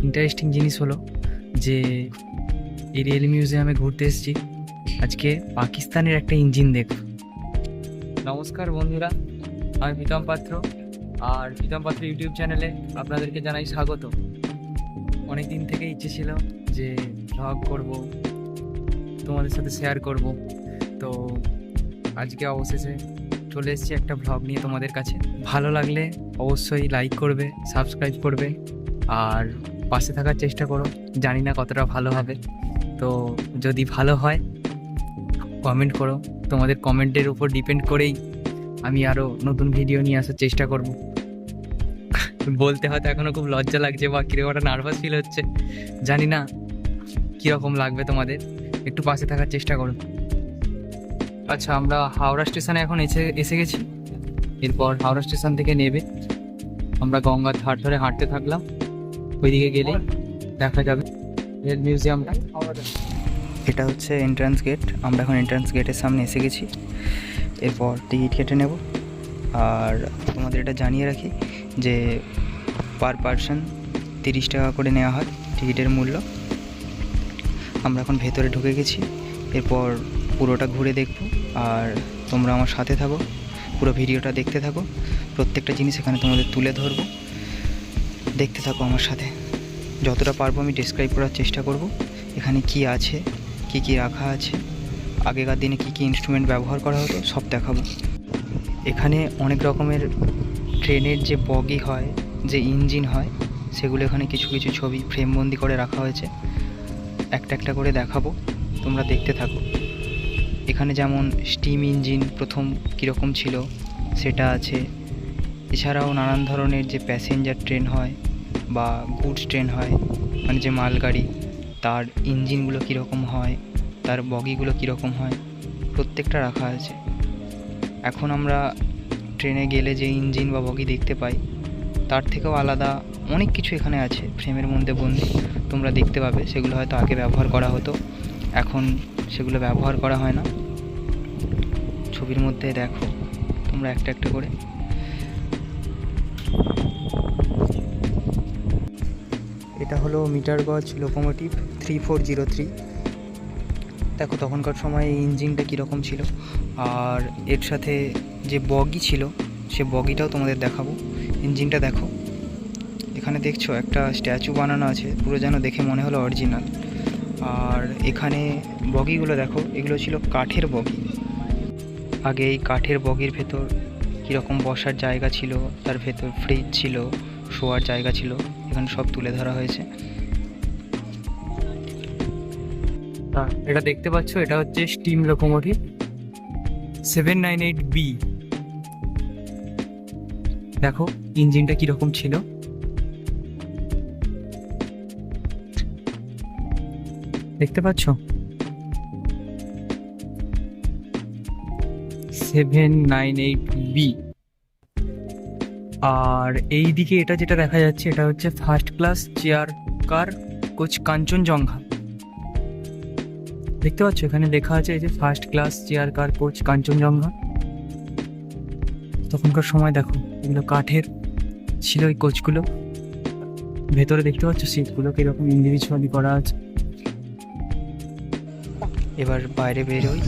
Interesting জিনিস হলো যে এই রেল মিউজিয়ামে ঘুরতে এসেছি আজকে পাকিস্তানের একটা ইঞ্জিন দেখব। নমস্কার বন্ধুরা, আমি প্রীতম পাত্র, আর প্রীতম পাত্র ইউটিউব চ্যানেলে আপনাদেরকে জানাই স্বাগত। অনেক দিন থেকে ইচ্ছে ছিল যে ভ্লগ করব, তোমাদের সাথে শেয়ার করব, তো আজকে অবশেষে চলে এসেছি একটা ভ্লগ নিয়ে তোমাদের কাছে। ভালো লাগলে অবশ্যই লাইক করবে, সাবস্ক্রাইব করবে, আর পাশে থাকার চেষ্টা করো। জানি না কতটা ভালো হবে, তো যদি ভালো হয় কমেন্ট করো। তোমাদের কমেন্টের উপর ডিপেন্ড করেই আমি আরও নতুন ভিডিও নিয়ে আসার চেষ্টা করব। বলতে হয়তো এখনও খুব লজ্জা লাগছে বা কিরকম একটা নার্ভাস ফিল হচ্ছে, জানি না কীরকম লাগবে তোমাদের। একটু পাশে থাকার চেষ্টা করো। আচ্ছা, আমরা হাওড়া স্টেশনে এখন এসে গেছি। এরপর হাওড়া স্টেশন থেকে নেবে আমরা গঙ্গার ধার ধরে হাঁটতে থাকলাম। ওইদিকে গেলে দেখা যাবে রেল মিউজিয়ামটা। এটা হচ্ছে এন্ট্রান্স গেট। আমরা এখন এন্ট্রান্স গেটের সামনে এসে গেছি। এরপর টিকিট কেটে নেব। আর তোমাদের এটা জানিয়ে রাখি যে পার পারসন 30 টাকা করে নেওয়া হয় টিকিটের মূল্য। আমরা এখন ভেতরে ঢুকে গেছি। এরপর পুরোটা ঘুরে দেখব, আর তোমরা আমার সাথে থাকো, পুরো ভিডিওটা দেখতে থাকো। প্রত্যেকটা জিনিস এখানে তোমাদের তুলে ধরবো, দেখতে থাকো আমার সাথে। যতটা পারবো আমি ডেসক্রাইব করার চেষ্টা করব এখানে কি আছে, কি কি রাখা আছে, আগেকার দিনে কি কি ইনস্ট্রুমেন্ট ব্যবহার করা হতো সব দেখাবো। এখানে অনেক রকমের ট্রেনের যে বগি হয়, যে ইঞ্জিন হয়, সেগুলো এখানে কিছু কিছু ছবি ফ্রেমবন্দি করে রাখা হয়েছে। একটা একটা করে দেখাবো, তোমরা দেখতে থাকো। এখানে যেমন স্টিম ইঞ্জিন প্রথম কীরকম ছিল সেটা আছে। এছাড়াও নানান ধরনের যে প্যাসেঞ্জার ট্রেন হয় বা গুডস ট্রেন হয়, মানে যে মালগাড়ি, তার ইঞ্জিনগুলো কীরকম হয়, তার বগিগুলো কীরকম হয়, প্রত্যেকটা রাখা আছে। এখন আমরা ট্রেনে গেলে যে ইঞ্জিন বা বগি দেখতে পাই, তার থেকেও আলাদা অনেক কিছু এখানে আছে ফ্রেমের মধ্যে বন্দি। তোমরা দেখতে পাবে সেগুলো হয়তো আগে ব্যবহার করা হতো, এখন সেগুলো ব্যবহার করা হয় না। ছবির মধ্যে দেখো তোমরা একটা একটা করে। এটা হলো মিটার গজ লোকোমোটিভ 3403। দেখো তখনকার সময় এই ইঞ্জিনটা কীরকম ছিল, আর এর সাথে যে বগি ছিল সে বগিটাও তোমাদের দেখাবো। ইঞ্জিনটা দেখো, এখানে দেখছো একটা স্ট্যাচু বানানো আছে, পুরো যেন দেখে মনে হলো অরিজিনাল। আর এখানে বগিগুলো দেখো, এগুলো ছিল কাঠের বগি। আগে এই কাঠের বগির ভেতর কীরকম বসার জায়গা ছিল, তার ভেতর ফ্রিজ ছিল, শোয়ার জায়গা ছিল, এখানে সব তুলে ধরা হয়েছে। এটা দেখতে পাচ্ছ, এটা হচ্ছে স্টিম লোকোমোটিভ 798B। দেখো ইঞ্জিনটা কিরকম ছিল। দেখতে পাচ্ছ 798B। আর এই দিকে এটা যেটা দেখা যাচ্ছে, এটা হচ্ছে first class chair car coach Kanchenjunga. দেখতে পাচ্ছ এখানে লেখা আছে এই যে first class chair car coach Kanchenjunga. তখনকার সময় দেখো এগুলো কাঠের ছিল এই কোচগুলো। ভেতরে দেখতে পাচ্ছ সিটগুলো কিরকম ইন্ডিভিজুয়ালি করা আছে। এবার বাইরে বেরোই,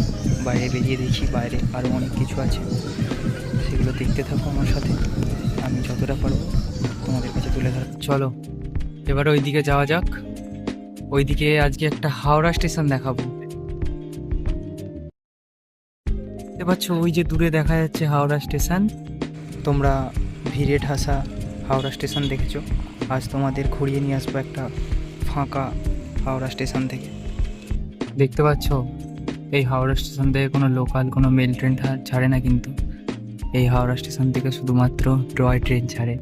বাইরে বেরিয়ে দেখি বাইরে আরও অনেক কিছু আছে, সেগুলো দেখতে থাকো আমার সাথে। আমি যতটা পারবো তোমাদের কাছে তুলে ধর। চলো এবার ওইদিকে যাওয়া যাক। ওইদিকে আজকে একটা হাওড়া স্টেশন দেখাবো। দেখতে পাচ্ছ ওই যে দূরে দেখা যাচ্ছে হাওড়া স্টেশন। তোমরা ভিড়ে ঠাসা হাওড়া স্টেশন দেখেছো, আজ তোমাদের ঘুরিয়ে নিয়ে আসবো একটা ফাঁকা হাওড়া স্টেশন থেকে। দেখতে পাচ্ছ এই হাওড়া স্টেশন থেকে কোনো লোকাল কোনো মেল ট্রেন ছাড়ে না, কিন্তু এই হাওড়া স্টেশন থেকে শুধুমাত্র টয় ট্রেন ছাড়ে।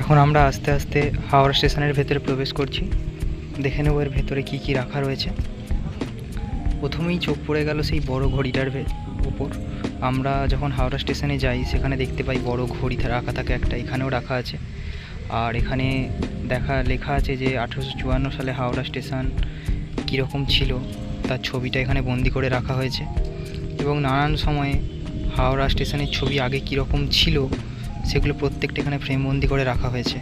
এখন আমরা আস্তে আস্তে হাওড়া স্টেশনের ভেতরে প্রবেশ করছি। দেখে নেব এর ভেতরে কী কী রাখা রয়েছে। প্রথমেই চোখ পড়ে গেল সেই বড় ঘড়িটার উপর। আমরা যখন হাওড়া স্টেশনে যাই সেখানে দেখতে পাই বড় ঘড়ি রাখা থাকে একটা, এখানেও রাখা আছে। আর এখানে লেখা আছে যে 1854 সালে হাওড়া স্টেশন কীরকম ছিল তার ছবিটা এখানে বন্দি করে রাখা হয়েছে। এবং নানান সময়ে হাওড়া স্টেশনের ছবি আগে কীরকম ছিল সেগুলো প্রত্যেকটা এখানে ফ্রেমবন্দি করে রাখা হয়েছে।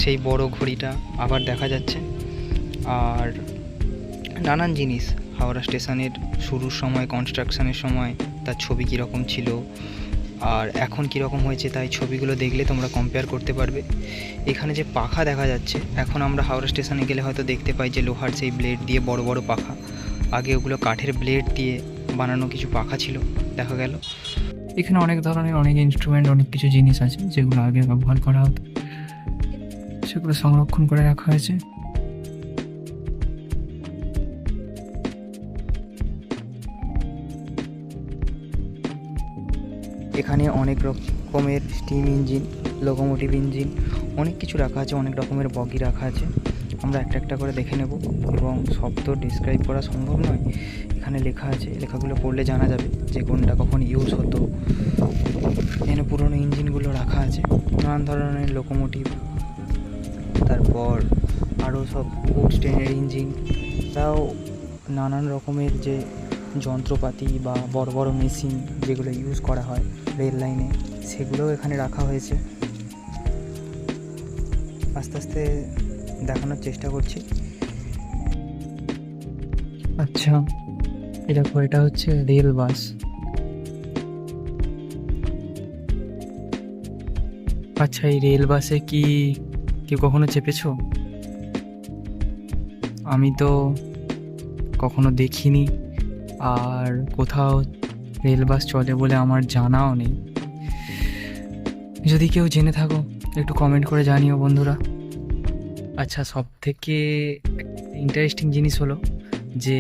সেই বড় ঘড়িটা আবার দেখা যাচ্ছে, আর নানান জিনিস হাওড়া স্টেশনের শুরুর সময়, কনস্ট্রাকশনের সময় তার ছবি কীরকম ছিল আর এখন কীরকম হয়েছে, তাই ছবিগুলো দেখলে তোমরা কম্পেয়ার করতে পারবে। এখানে যে পাখা দেখা যাচ্ছে, এখন আমরা হাওড়া স্টেশনে গেলে হয়তো দেখতে পাই যে লোহার সেই ব্লেড দিয়ে বড় বড় পাখা, আগে ওগুলো কাঠের ব্লেড দিয়ে বানানো কিছু পাখা ছিল দেখা গেল। এখানে অনেক ধরনের অনেক ইনস্ট্রুমেন্ট, অনেক কিছু জিনিস আছে যেগুলো আগে ব্যবহার করা হতো, সেগুলো সংরক্ষণ করে রাখা হয়েছে। এখানে অনেক রকমের স্টিম ইঞ্জিন, লোকোমোটিভ ইঞ্জিন, অনেক কিছু রাখা আছে, অনেক রকমের বগি রাখা আছে। আমরা একটা একটা করে দেখে নেব, এবং সব তো ডিসক্রাইব করা সম্ভব নয়। এখানে লেখা আছে, লেখাগুলো পড়লে জানা যাবে যে কোনটা কখন ইউজ হতো। এখানে পুরনো ইঞ্জিনগুলো রাখা আছে, নানান ধরনের লোকোমোটিভ, তারপর আরও সব গুডস ট্রেনের ইঞ্জিন, তাও নানান রকমের যে যন্ত্রপাতি বা বড় বড় মেশিন যেগুলো ইউজ করা হয় রেল লাইনে, সেগুলোও এখানে রাখা হয়েছে। আস্তে আস্তে দেখানোর চেষ্টা করছি। আচ্ছা, এটা হচ্ছে রেল বাস। আচ্ছা, এই রেল বাসে কি কেউ কখনো চেপেছো? আমি তো কখনো দেখিনি, আর কোথাও রেল বাস চলে বলে আমার জানাও নেই। যদি কেউ জেনে থাকো একটু কমেন্ট করে জানিও বন্ধুরা। আচ্ছা, সব থেকে ইন্টারেস্টিং জিনিস হলো যে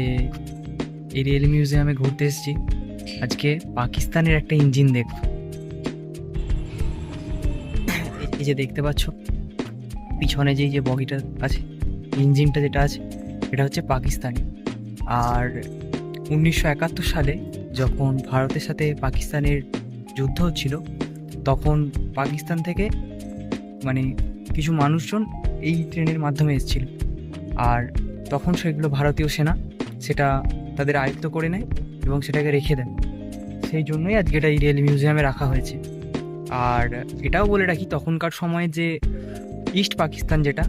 এই রেল মিউজিয়ামে ঘুরতে এসেছি, আজকে পাকিস্তানের একটা ইঞ্জিন দেখব। এই যে দেখতে পাচ্ছ পিছনে যে বগিটা আছে, ইঞ্জিনটা যেটা আছে, এটা হচ্ছে পাকিস্তানি। আর 1971 সালে যখন ভারতের সাথে পাকিস্তানের যুদ্ধ হচ্ছিল, তখন পাকিস্তান থেকে মানে কিছু মানুষজন এই ট্রেনের মাধ্যমে এসেছিল, আর তখন সেগুলো ভারতীয় সেনা সেটা তাদের আয়ত্ত করে নেয় এবং সেটাকে রেখে দেয়। সেই জন্যই আজকে এটা এই রেল মিউজিয়ামে রাখা হয়েছে। আর এটাও বলে রাখি, তখনকার সময়ে যে ইস্ট পাকিস্তান যেটা,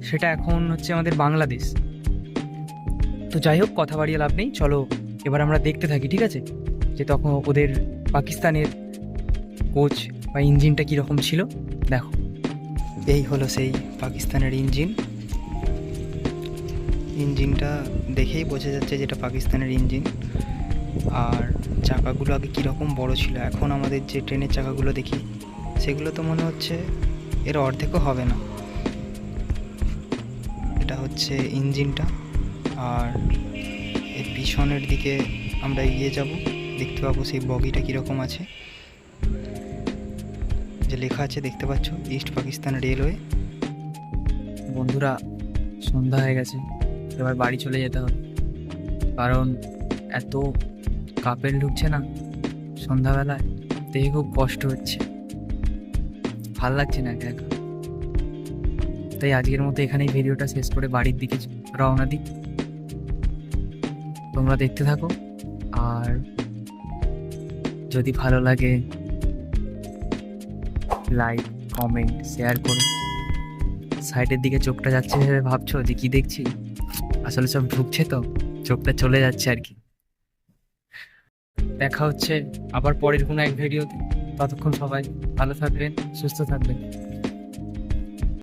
সেটা এখন হচ্ছে আমাদের বাংলাদেশ। তো যাই হোক, কথা বাড়িয়ে লাভ নেই, চলো এবার আমরা দেখতে থাকি, ঠিক আছে, যে তখন ওদের পাকিস্তানের কোচ বা ইঞ্জিনটা কীরকম ছিল। দেখো, এই হলো সেই পাকিস্তানের ইঞ্জিন। ইঞ্জিনটা দেখেই বোঝা যাচ্ছে যেটা পাকিস্তানের ইঞ্জিন। আর চাকাগুলো আগে কীরকম বড় ছিল, এখন আমাদের যে ট্রেনের চাকাগুলো দেখি সেগুলো তো মনে হচ্ছে এর অর্ধেকও হবে না। এটা হচ্ছে ইঞ্জিনটা, আর এর পিছনের দিকে আমরা এগিয়ে যাব, দেখতে পাবো সেই বগিটা কীরকম আছে, যে লেখা আছে দেখতে পাচ্ছ ইস্ট পাকিস্তান রেলওয়ে। বন্ধুরা, সন্ধ্যা হয়ে গেছে, এবার বাড়ি চলে যেতে হবে, কারণ এত কাপেল ঢুকছে না সন্ধ্যাবেলায়, দেখে খুব কষ্ট হচ্ছে, ভাল লাগছে না একা একা। তাই আজকের মতো এখানেই ভিডিওটা শেষ করে বাড়ির দিকে রওনা দিই। তোমরা দেখতে থাকো, আর যদি ভালো লাগে লাইক, কমেন্ট, শেয়ার করো। সাইডের দিকে চোখটা যাচ্ছে ভেবে ভাবছো যে কি দেখছি, আসলে সব ঢুকছে তো, চোখটা চলে যাচ্ছে আর কি। দেখা হচ্ছে আবার পরের কোনো এক ভিডিওতে। ততক্ষণ সবাই ভালো থাকবেন, সুস্থ থাকবেন।